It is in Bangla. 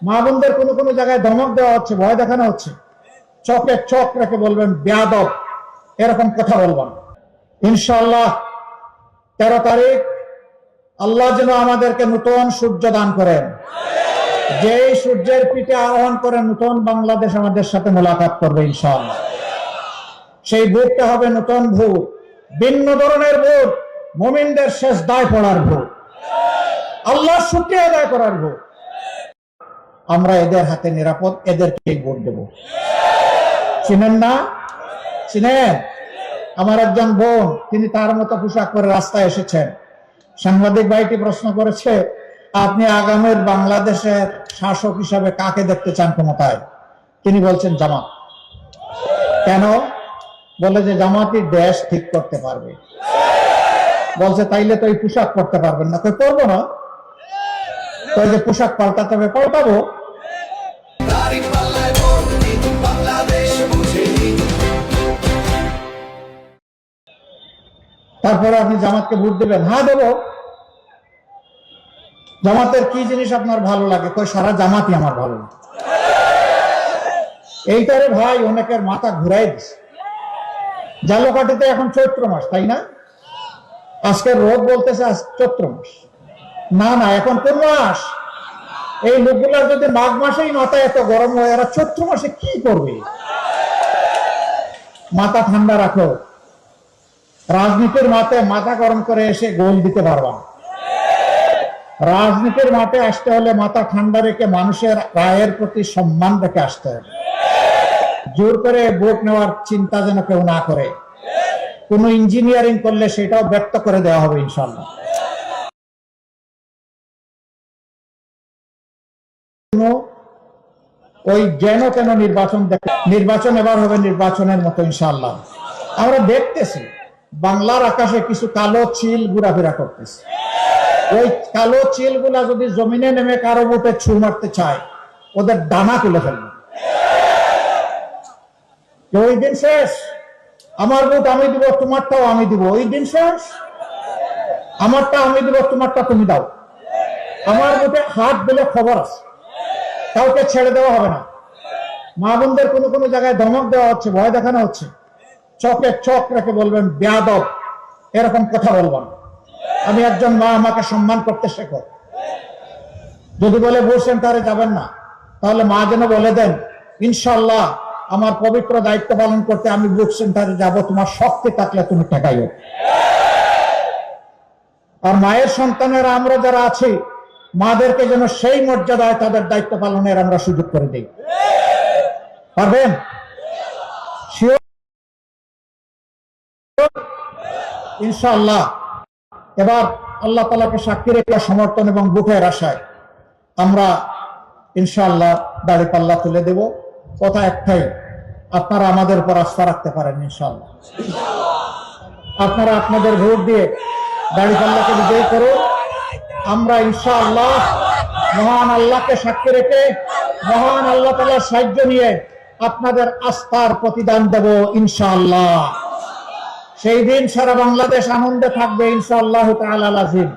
মা বোনদের কোনো কোনো জায়গায় ধমক দেওয়া হচ্ছে, ভয় দেখানো হচ্ছে। চোখে চোখ রেখে বলবেন বেয়াদব, এরকম কথা বলবেন। ইনশাআল্লাহ 13 তারিখ আল্লাহ যেন আমাদেরকে নতুন সূর্য দান করেন, যেই সূর্যের পিঠে আরোহণ করে নতুন বাংলাদেশ আমাদের সাথে মোলাকাত করবে ইনশাআল্লাহ। সেই ভোটটা হবে নতুন ভোট, ভিন্ন ধরনের ভোট, মুমিনদের সেজদায় পড়ার ভোট, আল্লাহর শুকরিয়া আদায় করার ভোট। আমরা এদের হাতে নিরাপদ, এদেরকে ভোট দেব। চিনেন না? চিনেন? আমার একজন বোন, তিনি তার মতো পোশাক পরে রাস্তায় এসেছেন। সাংবাদিক ভাইটি প্রশ্ন করেছে, আপনি আগামীর বাংলাদেশের শাসক হিসাবে কাকে দেখতে চান ক্ষমতায়? তিনি বলছেন জামাত। কেন? বলে যে জামাতই দেশ ঠিক করতে পারবে। বলছে তাইলে তো এই পোশাক পরতে পারবেন না। কই পরবো না? তো যে পোশাক পাল্টাতে হবে, পাল্টাবো। তারপরে আপনি জামাতকে ভোট দেবেন? হ্যাঁ দেবো। জামাতের কি জিনিস আপনার ভালো লাগে? কই সারা জামাতই আমার ভালো লাগে। এইটারে ভাই অনেকের মাথা ঘুরাই দিছে। জালকাঠিতে এখন চৈত্র মাস, তাই না? আজকের রোদ বলতেছে আজ চৈত্র মাস। না না, এখন কোন মাস? এই লোকগুলার যদি মাঘ মাসেই মাথা এত গরম হয়, এরা চৈত্র মাসে কি করবে? মাথা ঠান্ডা রাখো। রাজনীতির মাঠে মাথা গরম করে এসে গোল দিতে পারবা। রাজনীতির মাঠে আসতে হলে মাথা ঠান্ডা রেখে মানুষের রায়ের প্রতি সম্মান রেখে আসতে হবে। জোর করে ভোট নেওয়ার চিন্তা যেন কেউ না করে। কোন ইঞ্জিনিয়ারিং করলে সেটাও ব্যক্ত করে দেওয়া হবে ইনশাআল্লাহ। ওই যেন কেন নির্বাচন এবার হবে নির্বাচনের মতো ইনশাআল্লাহ। আমরা দেখতেছি বাংলার আকাশে কিছু কালো চিল ঘোরাফেরা করতেছে। ওই কালো চিল গুলা যদি জমিনে নেমে কারো বুটে ছু মারতে চায়, ওদের ডানা তুলে ফেলবে। ওই দিন শেষ। আমার বুট আমি দিব, তোমারটাও আমি দিব। ওই দিন শেষ। আমারটা আমি দিব, তোমারটা তুমি দাও। আমার বুটে হাত দিলে খবর আছে, কাউকে ছেড়ে দেওয়া হবে না। মা বোনদের কোনো কোনো জায়গায় ধমক দেওয়া হচ্ছে, ভয় দেখানো হচ্ছে। চোখে চোখ রেখে বলবেন বেয়াদব, এরকম কথা বলবেন। আমি একজন মা, আমাকে সম্মান করতে শেখো। যদি বলে ভোট সেন্টারে যাবেন না, তাহলে মা যেন বলে দেন ইনশাআল্লাহ আমার পবিত্র দায়িত্ব পালন করতে আমি ভোট সেন্টারে যাব, তোমার শক্তি থাকলে তুমি ঠেকাইও। আর মায়ের সন্তানেরা আমরা যারা আছি, মাদেরকে যেন সেই মর্যাদায় তাদের দায়িত্ব পালনের আমরা সুযোগ করে দিই। পারবেন? ইনশাআল্লাহ। এবার আল্লাহ তাআলাকে সাক্ষী রেখে সমর্থন এবং বুকের আশায় আমরা ইনশাআল্লাহ দাঁড়িপাল্লা তুলে দেব। কথা একটাই, আপনারা আমাদের উপর আস্থা রাখতে পারেন ইনশাআল্লাহ। আপনারা আপনাদের ভোট দিয়ে দাঁড়িপাল্লাকে বিজয়ী করুন। আমরা ইনশাআল্লাহ মহান আল্লাহকে সাক্ষী রেখে মহান আল্লাহ তাআলার সাহায্য নিয়ে আপনাদের আস্থার প্রতিদান দেব ইনশাআল্লাহ। সেই দিন সারা বাংলাদেশ আনন্দে থাকবে ইনশাআল্লাহ তাআলা আজিম।